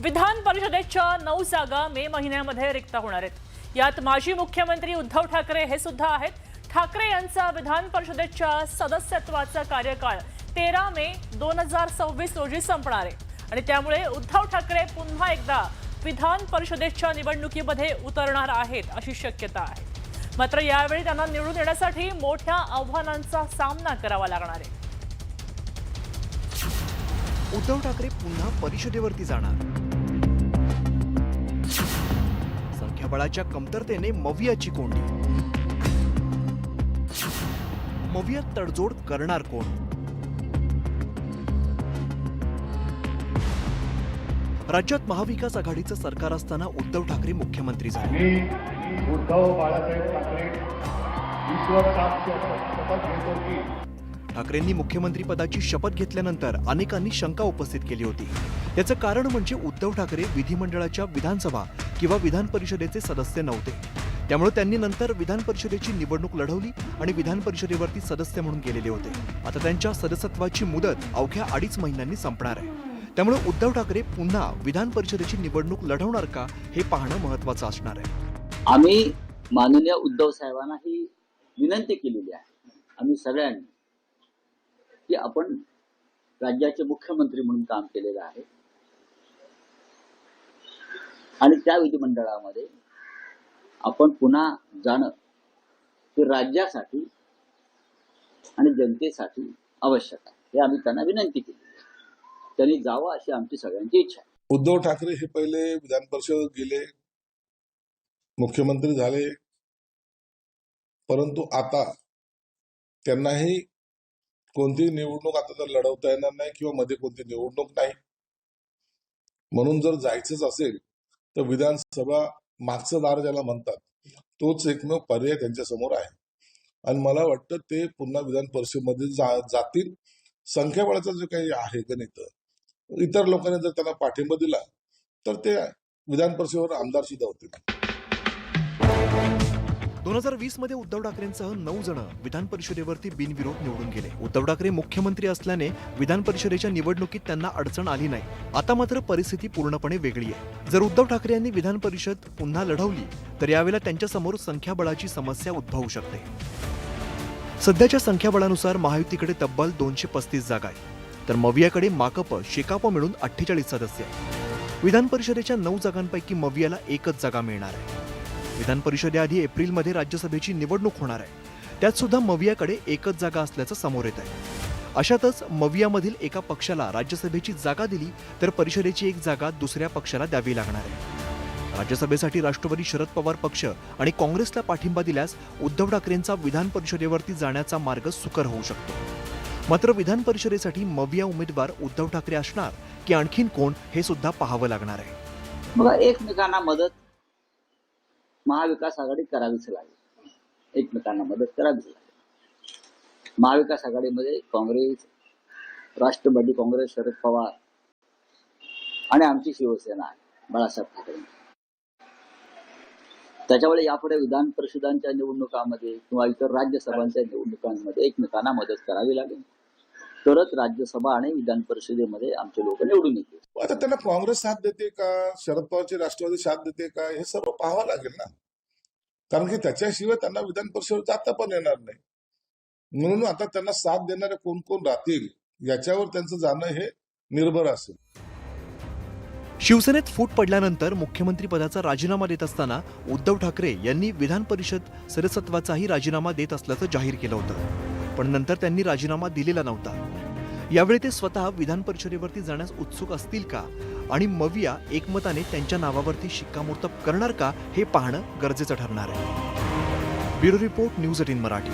विधान परिषदेच्या 9 जागा मे महिन्यामध्ये रिक्त होणार आहेत। यात माजी मुख्यमंत्री उद्धव ठाकरे हे सुद्धा आहेत। ठाकरे यांचा विधान परिषदेच्या सदस्यत्वाचा कार्यकाळ 13 मे 2026 रोजी संपणार आहे आणि त्यामुळे उद्धव ठाकरे पुन्हा एकदा विधान परिषदेच्या निवडणुकीमध्ये उतरणार आहेत अशी शक्यता आहे। मात्र यावेळी त्यांना निवडून येण्यासाठी मोठ्या आव्हानांचा सामना करावा लागणार आहे। उद्धव ठाकरे पुन्हा परिषदेवरती जाणार। संख्याबळाच्या कमतरतेने मवियाची कोंडी। मवियात तडजोड करणार कोण? राज्यात महाविकास आघाडीचं सरकार असताना उद्धव ठाकरे मुख्यमंत्री झाले। उद्धव बाळासाहेब ठाकरे शपथ घेतो की ठाकरेंनी मुख्यमंत्री पदाची शपथ घेतल्यानंतर अनेकांनी शंका उपस्थित केली होती। याचं कारण म्हणजे उद्धव ठाकरे विधिमंडळाच्या विधानसभा किंवा विधान परिषदेचे सदस्य नव्हते। त्यामुळे त्यांनी नंतर विधान परिषदेची निवडणूक लढवली आणि विधान परिषदेवरती सदस्य म्हणून गेलेले होते। आता त्यांच्या सदस्यत्वाची मुदत अवघ्या 2.5 महिन्यांनी संपणार आहे। त्यामुळे उद्धव ठाकरे पुन्हा विधान परिषदेची निवडणूक लढवणार का हे पाहणं महत्त्वाचं असणार आहे। आम्ही माननीय उद्धव साहेबांना ही विनंती केलेली आहे, आम्ही सगळ्यांनी, की आपण राज्याचे मुख्यमंत्री म्हणून काम केलेलं आहे आणि त्या विधिमंडळामध्ये आपण पुन्हा जाणं हे राज्यासाठी आणि जनतेसाठी आवश्यक आहे। हे आम्ही त्यांना विनंती केली, त्यांनी जावं अशी आमची सगळ्यांची इच्छा आहे। उद्धव ठाकरे हे पहिले विधान परिषदेत गेले, मुख्यमंत्री झाले, परंतु आता त्यांनाही कोणतीही निवडणूक आता तर लढवता येणार नाही किंवा मध्ये कोणती निवडणूक नाही, म्हणून जर जायचंच असेल तर विधानसभा मागचं दार ज्याला म्हणतात तोच एकमेव पर्याय त्यांच्या समोर आहे आणि मला वाटतं ते पुन्हा विधान परिषदेमध्ये जातील। संख्याबळाचं जे काही आहे गणित, इतर लोकांनी जर त्यांना पाठिंबा दिला तर ते विधान परिषदेवर आमदार सुद्धा होतील। 2020 मध्ये उद्धव ठाकरेंसह 9 जण विधान परिषदेवरती बिनविरोध निवडून गेले। उद्धव ठाकरे मुख्यमंत्री असल्याने विधान परिषदेच्या निवडणुकीत त्यांना अडचण आली नाही। आता मात्र परिस्थिती पूर्णपणे वेगळी आहे। जर उद्धव ठाकरे यांनी विधान परिषद पुन्हा लढवली तर यावेळेला त्यांच्यासमोर संख्याबळाची समस्या उद्भवू शकते। सध्याच्या संख्याबळानुसार महायुतीकडे तब्बल 235 जागा आहेत, तर मवियाकडे माकप शेकाप मिळून 48 सदस्य आहेत। विधान परिषदेच्या 9 जागांपैकी मवियाला एकच जागा मिळणार आहे। विधान परिषदेआधी एप्रिलमध्ये राज्यसभेची निवडणूक होणार आहे, त्यात सुद्धा मवियाकडे एकच जागा असल्याचं समोर येत आहे। अशातच मवियामधील एका पक्षाला राज्यसभेची जागा दिली तर परिषदेची एक जागा दुसऱ्या पक्षाला द्यावी लागणार आहे। राज्यसभेसाठी राष्ट्रवादी शरद पवार पक्ष आणि काँग्रेसला पाठिंबा दिल्यास उद्धव ठाकरेंचा विधान परिषदेवरती जाण्याचा मार्ग सुकर होऊ शकतो। मात्र विधान परिषदेसाठी मविया उमेदवार उद्धव ठाकरे असणार की आणखीन कोण हे सुद्धा पाहावं लागणार आहे। बघा, एकमेकांना मदत महाविकास आघाडी करावीच लागेल, एकमेकांना मदत करावीच लागेल। महाविकास आघाडीमध्ये काँग्रेस, राष्ट्रवादी काँग्रेस, शरद पवार आणि आमची शिवसेना आहे बाळासाहेब ठाकरे। त्याच्यामुळे यापुढे विधान परिषदांच्या निवडणुकांमध्ये किंवा इतर राज्यसभांच्या निवडणुकांमध्ये एकमेकांना मदत करावी लागेल, तरच राज्यसभा आणि विधान परिषदेमध्ये आमचे लोक निवडून येतील। आता त्यांना काँग्रेस साथ देते का, शरद पवारची राष्ट्रवादी साथ देते का, हे सर्व पाहावं लागेल ना, कारण की त्याच्याशिवाय त्यांना विधान परिषदेवर जाता पण येणार नाही। म्हणून आता त्यांना साथ देणारे कोण कोण राहतील याच्यावर त्यांचं जाणं हे निर्भर असेल। शिवसेनेत फूट पडल्यानंतर मुख्यमंत्री पदाचा राजीनामा देत असताना उद्धव ठाकरे यांनी विधान परिषद सदस्यत्वाचाही राजीनामा देत असल्याचं जाहीर केलं होतं, पण नंतर त्यांनी राजीनामा दिलेला नव्हता। यावेळी ते स्वतः विधान परिषदेवरती जाण्यास उत्सुक असतील का आणि मविया एकमताने त्यांच्या नावावरती शिक्कामोर्तब करणार का हे पाहणं गरजेचं ठरणार आहे। Bureau report, news 18 Marathi.